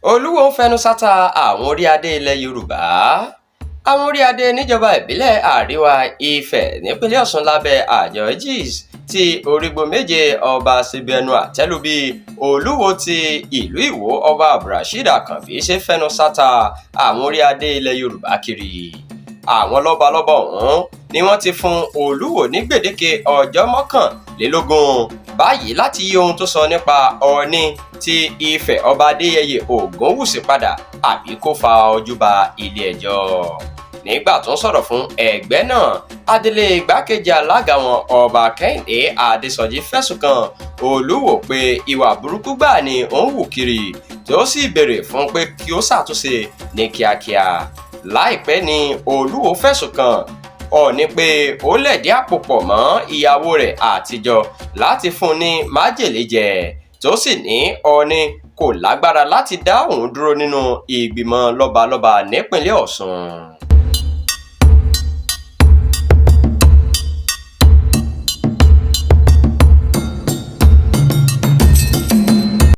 Olúwo ń fẹnu sáta àwọn orí adé ilẹ̀ Yorùbá. Àwọn orí adé níjọba ìbílẹ̀ Àríwá Ifẹ̀ nípínlẹ̀ Ọ̀ṣun lábẹ́ àjọ Aegis tí orígbó méje ọba síbẹnu àtẹ́lù bí Olúwo ti ìlú Ìwó ọba Abdulrasheed Àkànbí ṣe fẹnu sáta àwọn orí adé ilẹ̀ Yorùbá kiri. Àwọn lọ́balọ́ba ọ̀hún ni wọ́n ti fún Olúwo ní gbèdéke ọjọ́ mọ́kànlélógún báyìí láti yí ohun tó sọ nípa Ọọ̀ni ti Ifẹ̀ ọba Adéyẹyè Ògúnwùsì padà àbí kó fa ojú ba ilé ẹjọ́. Nígbà tó ń sọ̀rọ̀ fún ẹgbẹ́ náà, adelé igbákejì alága wọn ọba Kẹ́hìndé Adésọjí fẹ̀sùn kàn Olúwo pé ìwà burúkú gbà ni ó ń hù kiri tó sì béèrè fún pé kí ó ṣàtúnṣe ní kíákíá. Láìpẹ́ ni Olúwo fẹ̀sùn kàn Ọọ̀ni pé ó lẹ̀dí àpò pọ̀ mọ́ ìyàwó rẹ̀ àtijọ́ láti fún un ní májèlé jẹ tó sì ní Ọọ̀ni kò lágbára láti dá òun dúró nínú ìgbìmọ̀ lọ́balọ́ba nípínlẹ̀ Ọ̀ṣun.